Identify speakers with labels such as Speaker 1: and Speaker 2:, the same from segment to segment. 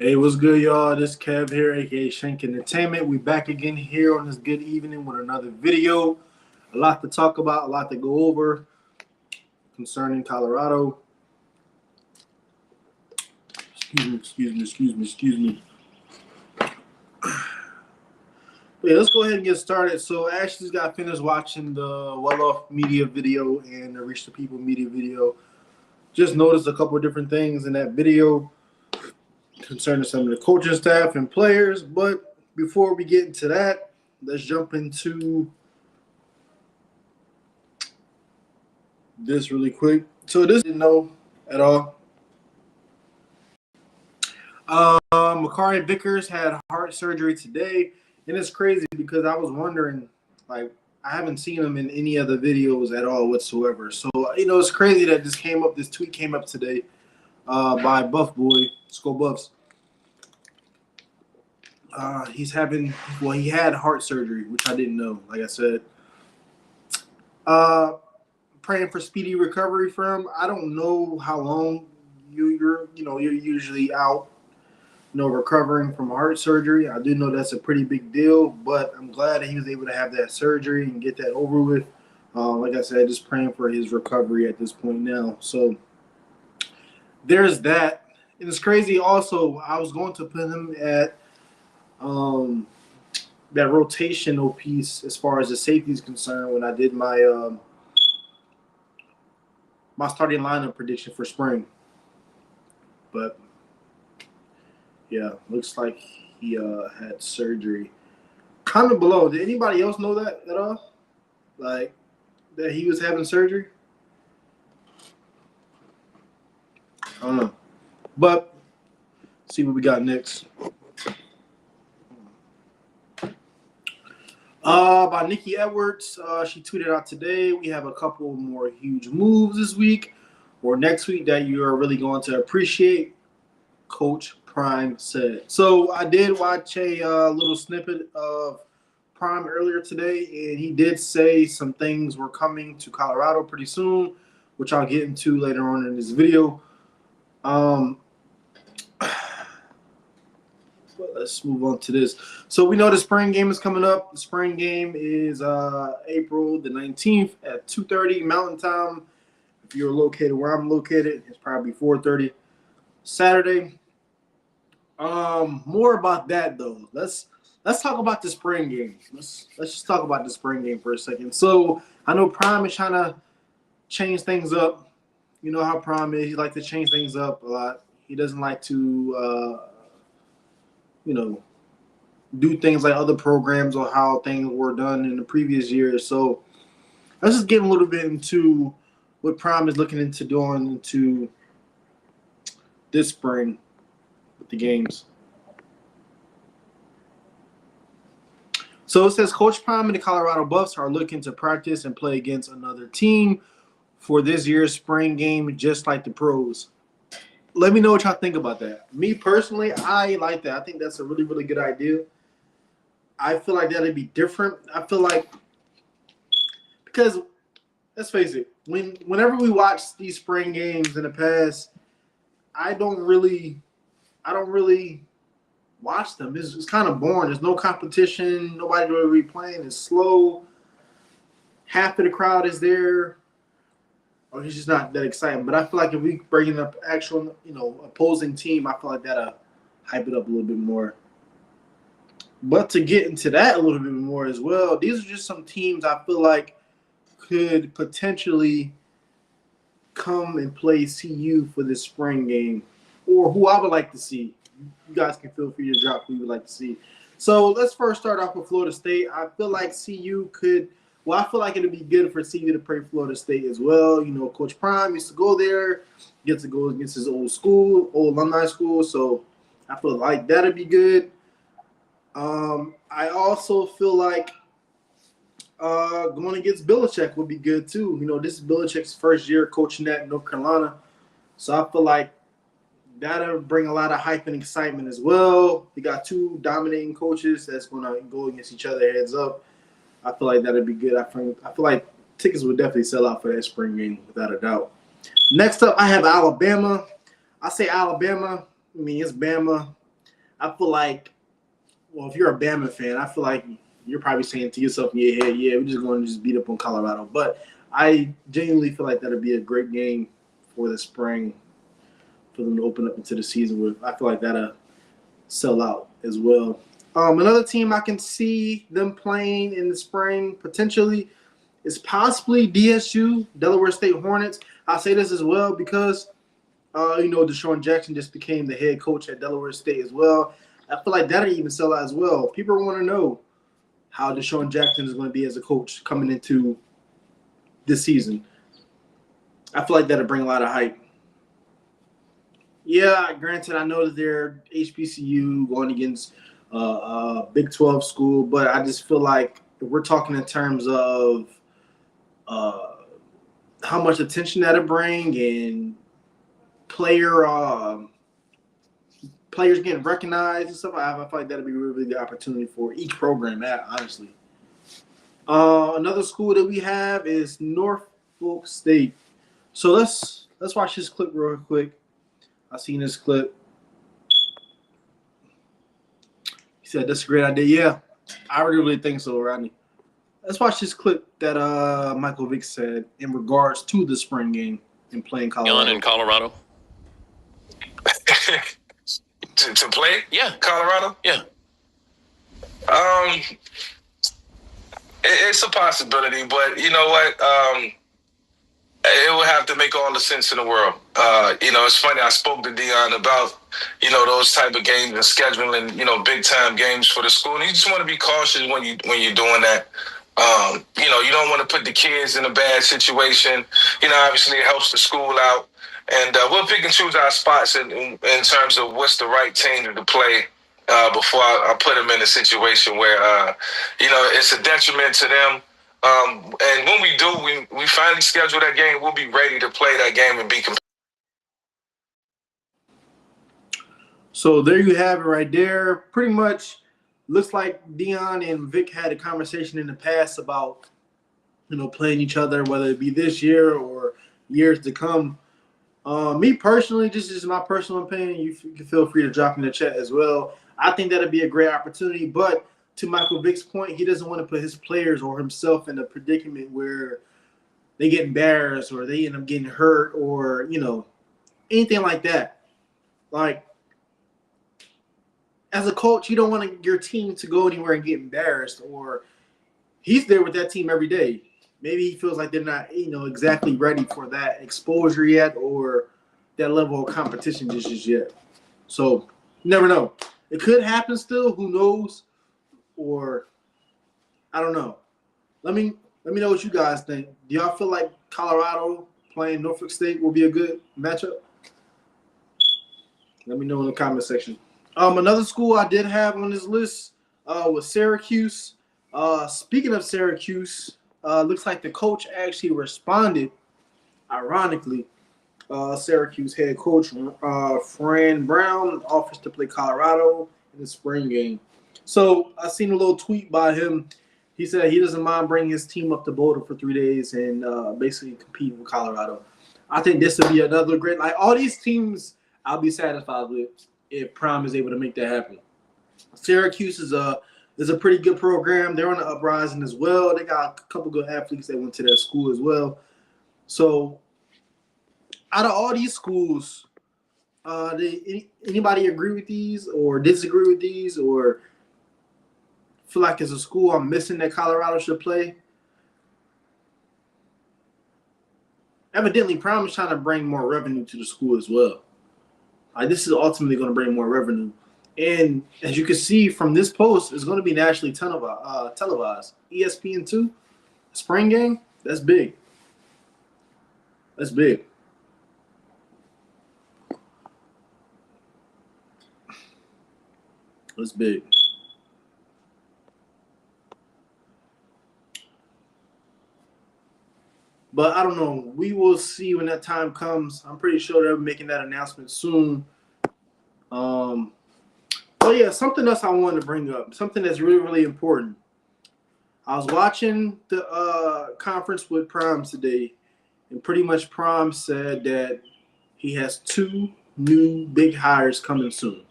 Speaker 1: Hey, what's good, y'all? This Kev here, aka Shank Entertainment. We back again here on this good evening with another video. A lot to talk about, a lot to go over concerning Colorado. Excuse me. Yeah, let's go ahead and get started. So Ashley's got finished watching the Well Off Media video and the Reach the People Media video. Just noticed a couple of different things in that video concerning some of the coaching staff and players. But before we get into that, let's jump into this really quick. So this didn't know at all. Makari Vickers had heart surgery today, and it's crazy because I was wondering, like, I haven't seen him in any other videos at all whatsoever. So it's crazy that this tweet came up today by Buff Boy, Skull Buffs. He had heart surgery, which I didn't know, like I said. Praying for speedy recovery for him. I don't know how long you're usually out, recovering from heart surgery. I do know that's a pretty big deal, but I'm glad that he was able to have that surgery and get that over with. Like I said, just praying for his recovery at this point now. So there's that. And it's crazy also, I was going to put him at that rotational piece as far as the safety is concerned when I did my my starting lineup prediction for spring. But yeah, looks like he had surgery. Comment below, did anybody else know that at all? Like, that he was having surgery? I don't know. But see what we got next. By Nikki Edwards, she tweeted out today, we have a couple more huge moves this week or next week that you are really going to appreciate, Coach Prime said. So I did watch a little snippet of Prime earlier today, and he did say some things were coming to Colorado pretty soon, which I'll get into later on in this video. Let's move on to this. So we know the spring game is coming up. The spring game is April the 19th at 2:30 Mountain Time. If you're located where I'm located, it's probably 4:30 Saturday. More about that though. Let's talk about the spring game. Let's just talk about the spring game for a second. So I know Prime is trying to change things up. You know how Prime is. He likes to change things up a lot. He doesn't like to do things like other programs or how things were done in the previous years. So let's just get a little bit into what Prime is looking into doing into this spring with the games. So it says Coach Prime and the Colorado Buffs are looking to practice and play against another team for this year's spring game, just like the pros. Let me know what y'all think about that. Me personally, I like that. I think that's a really, really good idea. I feel like that'd be different. I feel like, because let's face it, whenever we watch these spring games in the past, I don't really watch them. It's kind of boring. There's no competition. Nobody really playing. It's slow. Half of the crowd is there. Or it's just not that exciting. But I feel like if we bring in an actual, opposing team, I feel like that'll hype it up a little bit more. But to get into that a little bit more as well, these are just some teams I feel like could potentially come and play CU for this spring game, or who I would like to see. You guys can feel free to drop who you would like to see. So let's first start off with Florida State. I feel like CU could – well, I feel like it would be good for CU to play Florida State as well. Coach Prime used to go there, gets to go against his old alumni school. So I feel like that would be good. I also feel like going against Belichick would be good too. This is Belichick's first year coaching at North Carolina. So I feel like that'll bring a lot of hype and excitement as well. We got two dominating coaches that's going to go against each other heads up. I feel like that'd be good. I feel like tickets would definitely sell out for that spring game, without a doubt. Next up, I have Alabama. I say Alabama. I mean, it's Bama. I feel like, well, if you're a Bama fan, I feel like you're probably saying to yourself in your head, yeah, we're just going to just beat up on Colorado. But I genuinely feel like that'll be a great game for the spring for them to open up into the season with. I feel like that'll sell out as well. Another team I can see them playing in the spring potentially is possibly DSU, Delaware State Hornets. I say this as well because, Deshaun Jackson just became the head coach at Delaware State as well. I feel like that'll even sell out as well. People want to know how Deshaun Jackson is going to be as a coach coming into this season. I feel like that'll bring a lot of hype. Yeah, granted, I know that they're HBCU going against Big 12 school, but I just feel like if we're talking in terms of how much attention that'll bring and players getting recognized and stuff, I feel like that'll be a really good opportunity for each program, honestly. Another school that we have is Norfolk State. So let's watch this clip real quick. I seen this clip. He said, that's a great idea. Yeah, I really think so, Rodney. Let's watch this clip that Michael Vick said in regards to the spring game and playing Colorado.
Speaker 2: In Colorado?
Speaker 3: to play?
Speaker 2: Yeah.
Speaker 3: Colorado?
Speaker 2: Yeah.
Speaker 3: It's a possibility, but you know what? It would have to make all the sense in the world. It's funny. I spoke to Dion about, those type of games and scheduling, big time games for the school. And you just want to be cautious when you're doing that. You don't want to put the kids in a bad situation. Obviously it helps the school out. And we'll pick and choose our spots in terms of what's the right team to play before I put them in a situation where, it's a detriment to them. And when we do, we finally schedule that game, we'll be ready to play that game and be competitive.
Speaker 1: So there you have it right there. Pretty much looks like Dion and Vic had a conversation in the past about, playing each other, whether it be this year or years to come. Me personally, this is my personal opinion. You can feel free to drop in the chat as well. I think that'd be a great opportunity, but to Michael Vick's point, he doesn't want to put his players or himself in a predicament where they get embarrassed or they end up getting hurt or, anything like that. Like, as a coach, you don't want your team to go anywhere and get embarrassed, or he's there with that team every day. Maybe he feels like they're not, exactly ready for that exposure yet or that level of competition just yet. So, you never know. It could happen still. Who knows? Or I don't know. Let me know what you guys think. Do y'all feel like Colorado playing Norfolk State will be a good matchup? Let me know in the comment section. Another school I did have on this list was Syracuse. Speaking of Syracuse, looks like the coach actually responded. Ironically, Syracuse head coach Fran Brown offers to play Colorado in the spring game. So I seen a little tweet by him. He said he doesn't mind bringing his team up to Boulder for 3 days and basically compete with Colorado. I think this would be another great. Like all these teams, I'll be satisfied with if Prime is able to make that happen. Syracuse is a pretty good program. They're on the uprising as well. They got a couple good athletes that went to their school as well. So out of all these schools, anybody agree with these or disagree with these or feel like it's a school I'm missing that Colorado should play? Evidently, Prime is trying to bring more revenue to the school as well. This is ultimately going to bring more revenue. And as you can see from this post, it's going to be nationally televised. ESPN2, spring game, that's big. That's big. That's big. But I don't know. We will see when that time comes. I'm pretty sure they're making that announcement soon. But yeah, something else I wanted to bring up. Something that's really, really important. I was watching the conference with Prime today, and pretty much Prime said that he has 2 new big hires coming soon.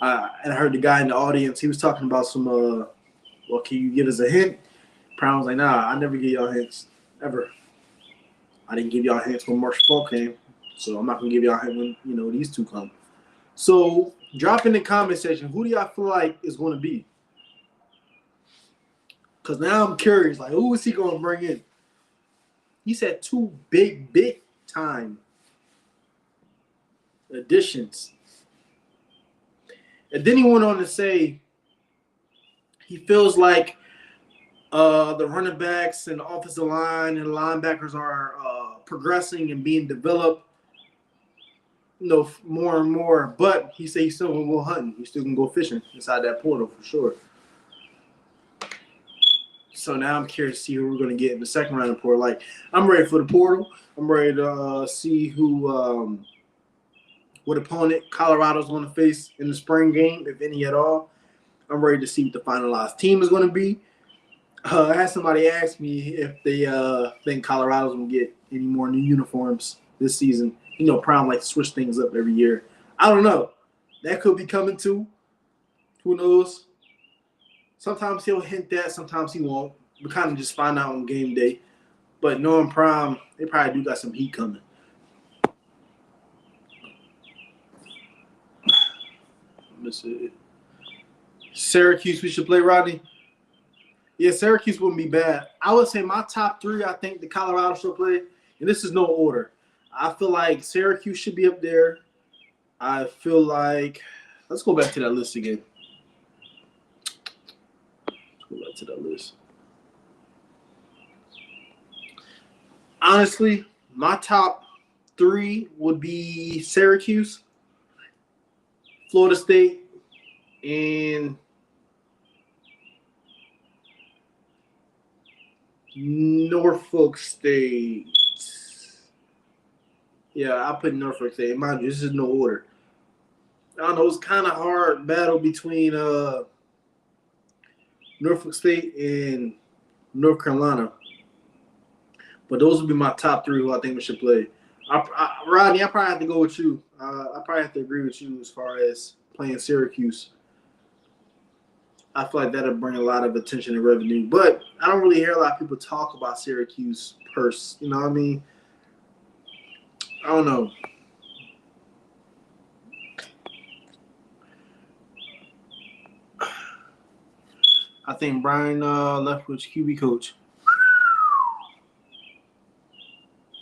Speaker 1: And I heard the guy in the audience. He was talking about some. Well, can you give us a hint? Prime was like, nah, I never give y'all hints ever. I didn't give y'all hints when Marshall Falk came, so I'm not gonna give y'all a hint when these two come. So drop in the comment section. Who do y'all feel like is going to be? Because now I'm curious. Like, who is he going to bring in? He said 2 big time additions. And then he went on to say he feels like the running backs and the offensive line and the linebackers are progressing and being developed, more and more. But he said he's still going to go hunting. He's still going to go fishing inside that portal for sure. So now I'm curious to see who we're going to get in the second round of the portal. Like, I'm ready for the portal. I'm ready to see what opponent Colorado's going to face in the spring game, if any at all. I'm ready to see what the finalized team is going to be. I had somebody ask me if they think Colorado's going to get any more new uniforms this season. Prime likes to switch things up every year. I don't know. That could be coming too. Who knows? Sometimes he'll hint that, sometimes he won't. We kind of just find out on game day. But knowing Prime, they probably do got some heat coming. Let's see. Syracuse, we should play, Rodney. Yeah, Syracuse wouldn't be bad. I would say my top 3, I think the Colorado should play. And this is no order. I feel like Syracuse should be up there. I feel like – let's go back to that list again. Go back to that list. Honestly, my top 3 would be Syracuse, Florida State, and Norfolk State. Yeah, I put Norfolk State. Mind you, this is no order. I don't know. It's kind of hard battle between Norfolk State and North Carolina. But those would be my top 3 who I think we should play. Rodney, I probably have to go with you. I probably have to agree with you as far as playing Syracuse. I feel like that'll bring a lot of attention and revenue. But I don't really hear a lot of people talk about Syracuse purse. You know what I mean? I don't know. I think Brian Leftwich, QB coach.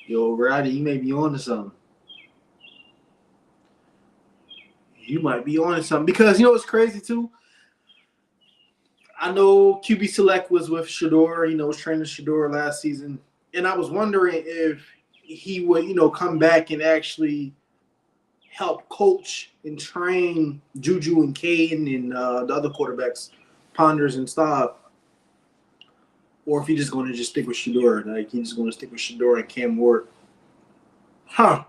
Speaker 1: Yo, Roddy, you may be on to something. You might be on to something. Because, what's crazy, too? I know QB Select was with Shador. Was training Shador last season. And I was wondering if he would, come back and actually help coach and train Juju and Caden and the other quarterbacks, Ponders and Staub. Or if he's just going to just stick with Shador. Like, he's just going to stick with Shador and Cam Ward. Huh.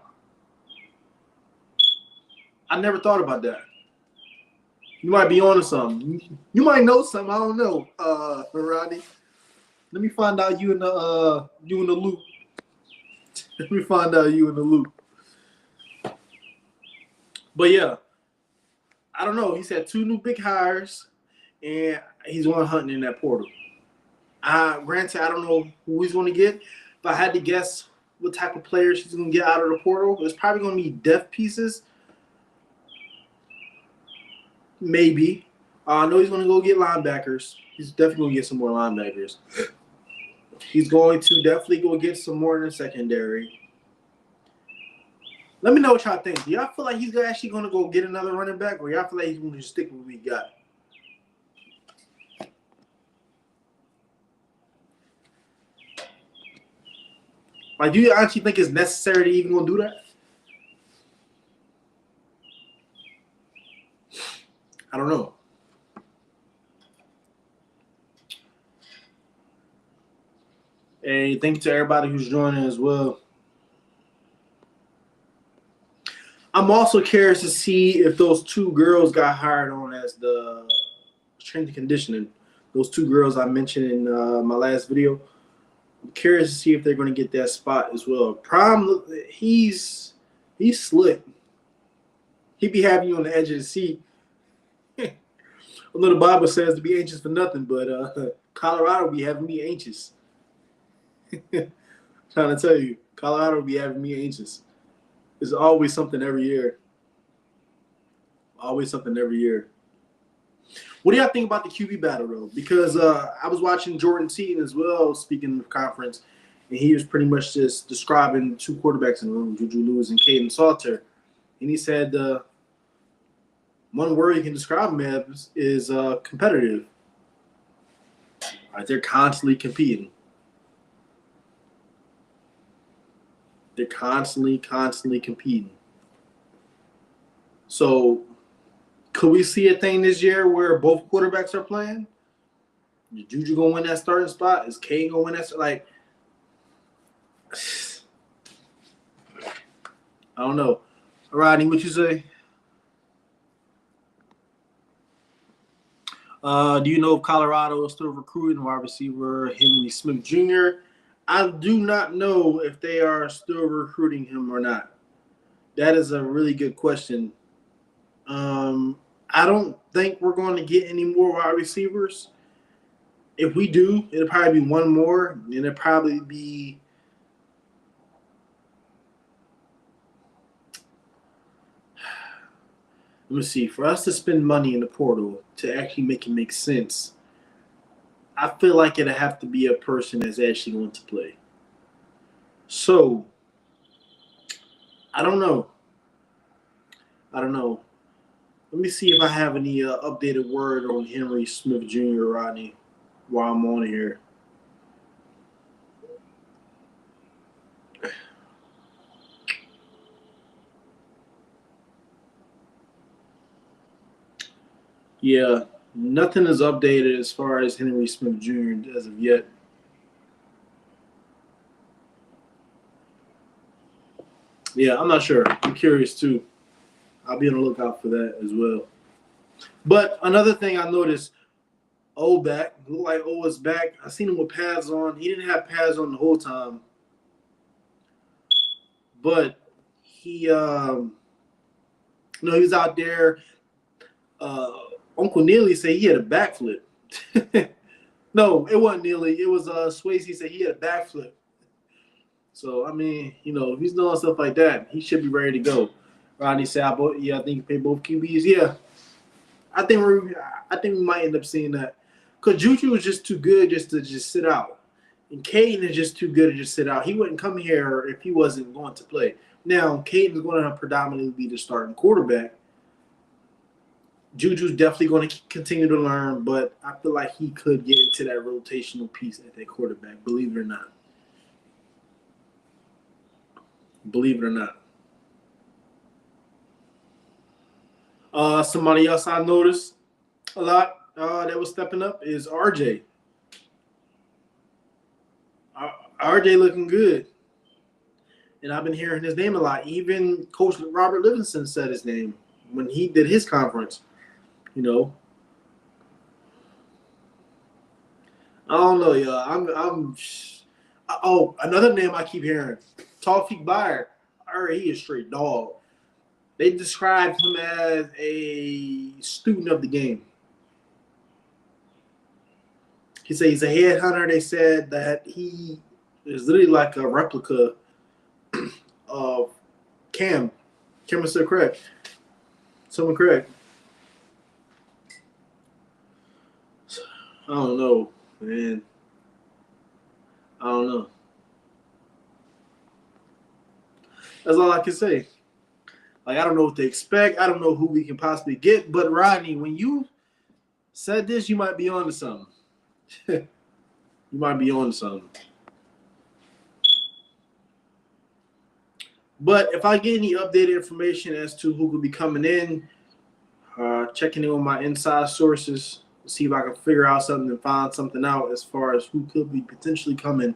Speaker 1: I never thought about that. You might be on to something. You might know something. I don't know, Rodney. Let me find out you in the loop. Let me find out you in the loop. But, yeah. I don't know. He said 2 new big hires, and he's going hunting in that portal. Granted, I don't know who he's going to get. If I had to guess what type of players he's going to get out of the portal, it's probably going to be depth pieces. Maybe. I know he's going to go get linebackers. He's definitely going to get some more linebackers. He's going to definitely go get some more in the secondary. Let me know what y'all think. Do y'all feel like he's actually going to go get another running back, or y'all feel like he's going to just stick with what we got? Like, do you actually think it's necessary to even go do that? I don't know. Hey, thank you to everybody who's joining as well. I'm also curious to see if those 2 girls got hired on as the strength and conditioning. Those 2 girls I mentioned in my last video. I'm curious to see if they're going to get that spot as well. Prime, he's slick. He be having you on the edge of the seat. I know the Bible says to be anxious for nothing, but Colorado be having me anxious. Trying to tell you, Colorado be having me anxious. There's always something every year. Always something every year. What do y'all think about the QB battle, though? Because I was watching Jordan Seaton as well, speaking in the conference, and he was pretty much just describing two quarterbacks in the room, Juju Lewis and Caden Salter. And he said one word you can describe them as is competitive. Right, they're constantly competing. They're constantly competing. So, could we see a thing this year where both quarterbacks are playing? Is Juju gonna win that starting spot? Is Kane gonna win that? Like, I don't know. Rodney, what you say? Do you know if Colorado is still recruiting wide receiver Henry Smith Jr.? I do not know if they are still recruiting him or not. That is a really good question. I don't think we're going to get any more wide receivers. If we do, it'll probably be one more, and it'll probably be let me see. For us to spend money in the portal to actually make it make sense, I feel like it'll have to be a person that's actually going to play. So, I don't know. Let me see if I have any updated word on Henry Smith Jr., Rodney, while I'm on here. Yeah, nothing is updated as far as Henry Smith Jr. as of yet. Yeah, I'm not sure. I'm curious too. I'll be on the lookout for that as well. But another thing I noticed, O back. Looked like O was back. I seen him with pads on. He didn't have pads on the whole time. But he was out there. Uncle Neely said he had a backflip. No, it wasn't Neely. It was Swayze said he had a backflip. So, I mean, if he's doing stuff like that, he should be ready to go. Rodney said, I think you pay both QBs. Yeah. I think we might end up seeing that. Because Juju is just too good just to sit out. And Caden is just too good to just sit out. He wouldn't come here if he wasn't going to play. Now, Caden is going to predominantly be the starting quarterback. Juju's definitely going to continue to learn, but I feel like he could get into that rotational piece at that quarterback, believe it or not. Believe it or not. Somebody else I noticed a lot that was stepping up is RJ. RJ looking good. And I've been hearing his name a lot. Even Coach Robert Livingston said his name when he did his conference. I don't know, y'all. Another name I keep hearing, Tawfiq Byer. I heard he is straight dog. They described him as a student of the game. He said he's a headhunter. They said that he is literally like a replica of Cam. Cameron said Craig. Someone Craig. I don't know, man. I don't know. That's all I can say. Like, I don't know what to expect. I don't know who we can possibly get. But, Rodney, when you said this, you might be on to something. You might be on to something. But if I get any updated information as to who could be coming in, checking in with my inside sources, see if I can figure out something and find something out as far as who could be potentially coming,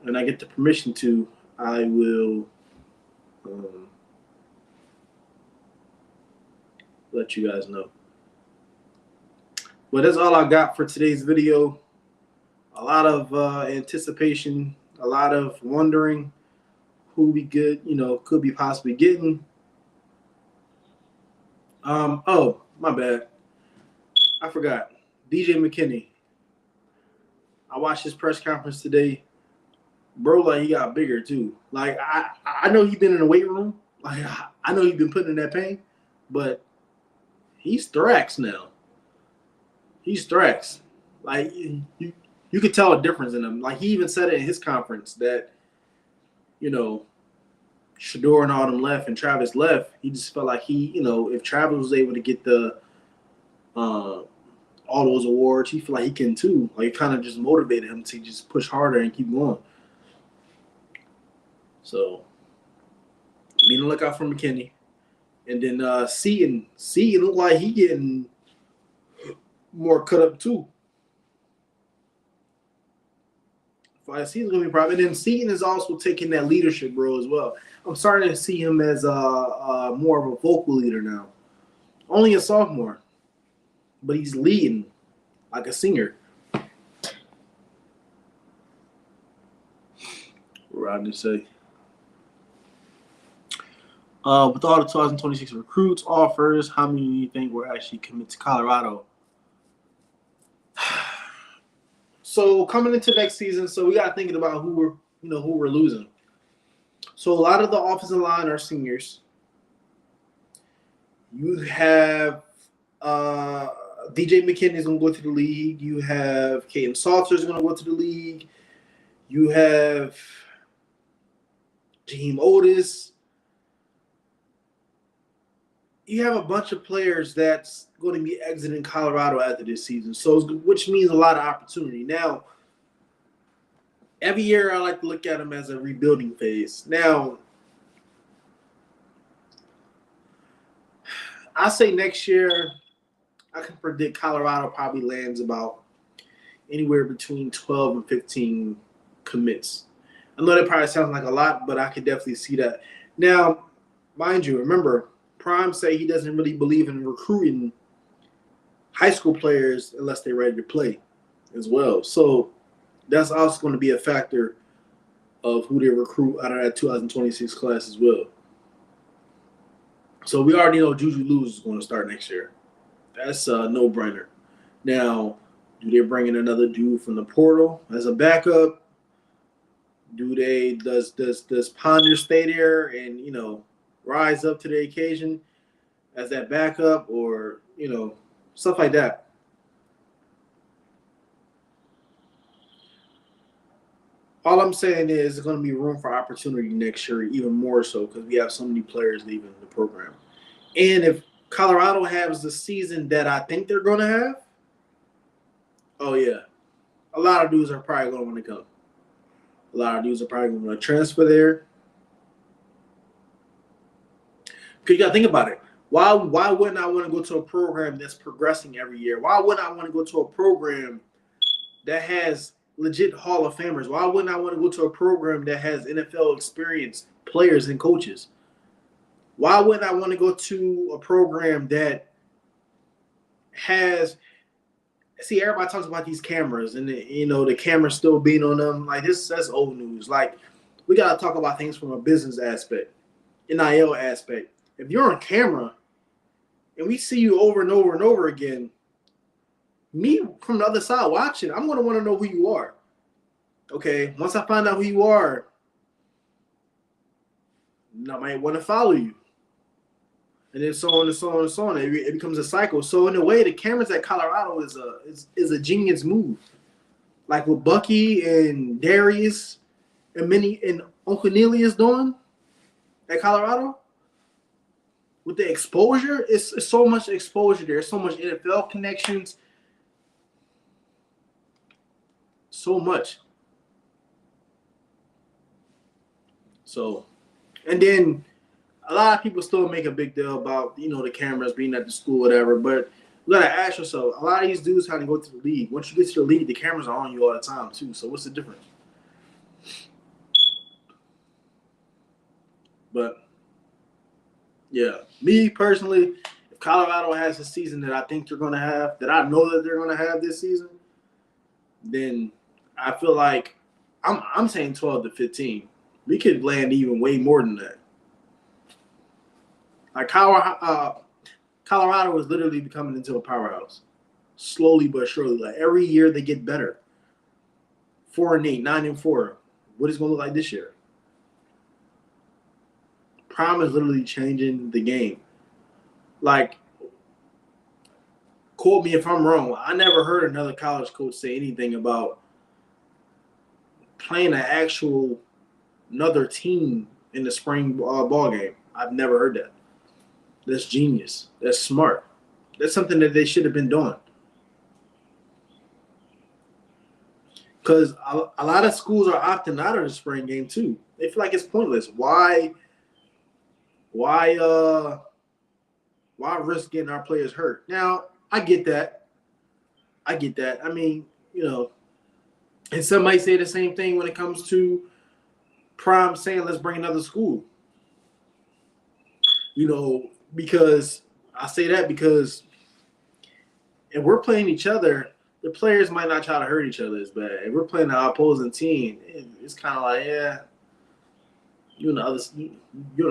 Speaker 1: and I get the permission to, I will let you guys know. But that's all I got for today's video. A lot of anticipation, a lot of wondering who we could be possibly getting. Oh, my bad. I forgot. DJ McKinney. I watched his press conference today. Bro, like he got bigger too. Like I know he's been in the weight room. Like I know he's been putting in that pain, but he's Thrax now. He's Thrax. Like you could tell a difference in him. Like he even said it in his conference that, you know, Shador and all them left and Travis left. He just felt like he, you know, if Travis was able to get the all those awards, he feel like he can too. Like it kind of just motivated him to just push harder and keep going. So be on the lookout for McKinney. And then Seaton look like he getting more cut up too. Seaton's gonna be probably. And then Seaton is also taking that leadership role as well. I'm starting to see him as more of a vocal leader now. Only a sophomore, but he's leading like a singer. What I just say. With all the 2026 recruits, offers, how many do you think will actually commit to Colorado? So coming into next season, so we got thinking about who we're losing. So a lot of the offensive line are seniors. You have DJ McKinney is going to go to the league. You have Caden Salter is going to go to the league. You have Jaheim Otis. You have a bunch of players that's going to be exiting Colorado after this season, so which means a lot of opportunity. Now, every year I like to look at them as a rebuilding phase. Now, I say next year I can predict Colorado probably lands about anywhere between 12 and 15 commits. I know that probably sounds like a lot, but I can definitely see that. Now, mind you, remember, Prime say he doesn't really believe in recruiting high school players unless they're ready to play as well. So that's also going to be a factor of who they recruit out of that 2026 class as well. So we already know Juju Lewis is going to start next year. That's a no-brainer. Now, do they bring in another dude from the portal as a backup? Does Ponder stay there and, you know, rise up to the occasion as that backup, or, you know, stuff like that? All I'm saying is there's going to be room for opportunity next year, even more so because we have so many players leaving the program. And if Colorado has the season that I think they're going to have, oh, yeah, a lot of dudes are probably going to want to come. A lot of dudes are probably going to transfer there. Because you got to think about it. Why wouldn't I want to go to a program that's progressing every year? Why wouldn't I want to go to a program that has legit Hall of Famers? Why wouldn't I want to go to a program that has NFL experienced players and coaches? Why wouldn't I want to go to a program that has – see, everybody talks about these cameras and, the cameras still being on them. Like, that's old news. Like, we got to talk about things from a business aspect, NIL aspect. If you're on camera and we see you over and over and over again, me from the other side watching, I'm going to want to know who you are. Okay, once I find out who you are, I might want to follow you. And then so on and so on and so on. It becomes a cycle. So in a way, the cameras at Colorado is a genius move. Like what Bucky and Darius and Uncle Neely is doing at Colorado. With the exposure, it's so much exposure there. So much NFL connections. So much. So, and then a lot of people still make a big deal about, the cameras being at the school, whatever. But you got to ask yourself, a lot of these dudes have to go to the league. Once you get to the league, the cameras are on you all the time, too. So what's the difference? But, yeah, me personally, if Colorado has a season that I think they're going to have, that I know that they're going to have this season, then I feel like I'm saying 12 to 15. We could land even way more than that. Like Colorado is literally becoming into a powerhouse. slowly but surely. Like every year they get better. 4-8, 9-4. What is it going to look like this year? Prime is literally changing the game. Like, quote me if I'm wrong. I never heard another college coach say anything about playing another team in the spring ball game. I've never heard that. That's genius. That's smart. That's something that they should have been doing. Because a lot of schools are opting out of the spring game too. They feel like it's pointless. Why risk getting our players hurt? Now, I get that. I mean, and some might say the same thing when it comes to Prime saying, let's bring another school. Because I say that because if we're playing each other, the players might not try to hurt each other as bad. If we're playing the opposing team, it's kind of like, yeah, you're on the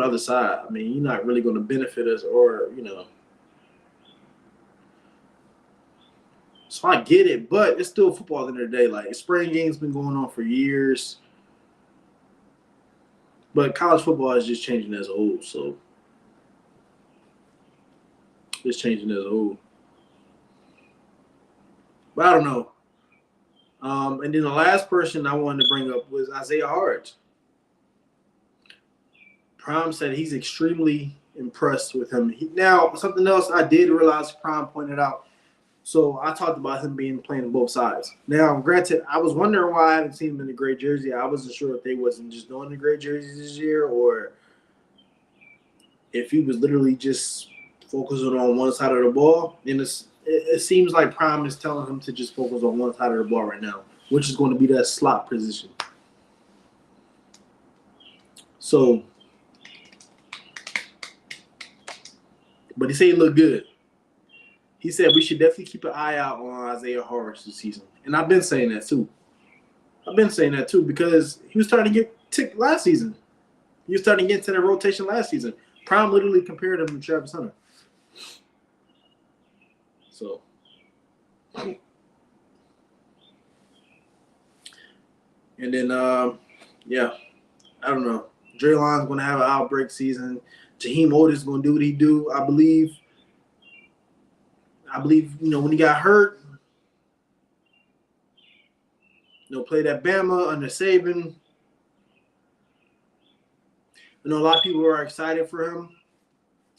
Speaker 1: other side. I mean, you're not really going to benefit us or. So I get it, but it's still football at the end of the day. Like, spring game's been going on for years. But college football is just changing as a whole, so it's changing as a whole. But I don't know. And then the last person I wanted to bring up was Isaiah Hart. Prime said he's extremely impressed with him. Now, something else I did realize Prime pointed out. So I talked about him playing both sides. Now, granted, I was wondering why I hadn't seen him in the gray jersey. I wasn't sure if they wasn't just doing the gray jerseys this year or if he was literally just focusing on one side of the ball. And it seems like Prime is telling him to just focus on one side of the ball right now, which is going to be that slot position. So, but he said he looked good. He said we should definitely keep an eye out on Isaiah Hart this season. And I've been saying that too. Because he was starting to get ticked last season. He was starting to get into the rotation last season. Prime literally compared him to Travis Hunter. So, and then, I don't know. Draylon's going to have an outbreak season. Jaheim Otis is going to do what he do, I believe. When he got hurt, played at Bama under Saban. I know a lot of people are excited for him.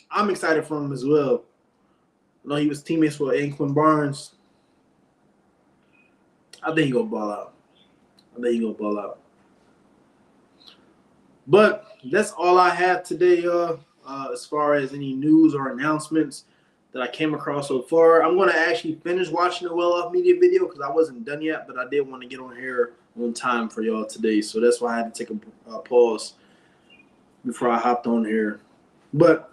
Speaker 1: I'm excited for him as well. I know he was teammates with Anquan Barnes. I think he's going to ball out. But that's all I have today, as far as any news or announcements that I came across so far. I'm going to actually finish watching the Well Off Media video because I wasn't done yet, but I did want to get on here on time for y'all today. So that's why I had to take a pause before I hopped on here. But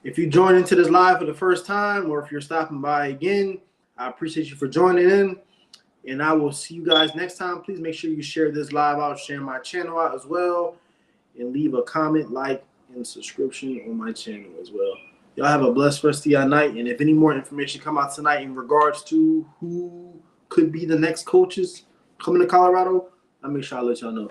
Speaker 1: if you joined into this live for the first time or if you're stopping by again, I appreciate you for joining in. And I will see you guys next time. Please make sure you share this live out, share my channel out as well, and leave a comment, like, and subscription on my channel as well. Y'all have a blessed rest of your night. And if any more information come out tonight in regards to who could be the next coaches coming to Colorado, I'll make sure I let y'all know.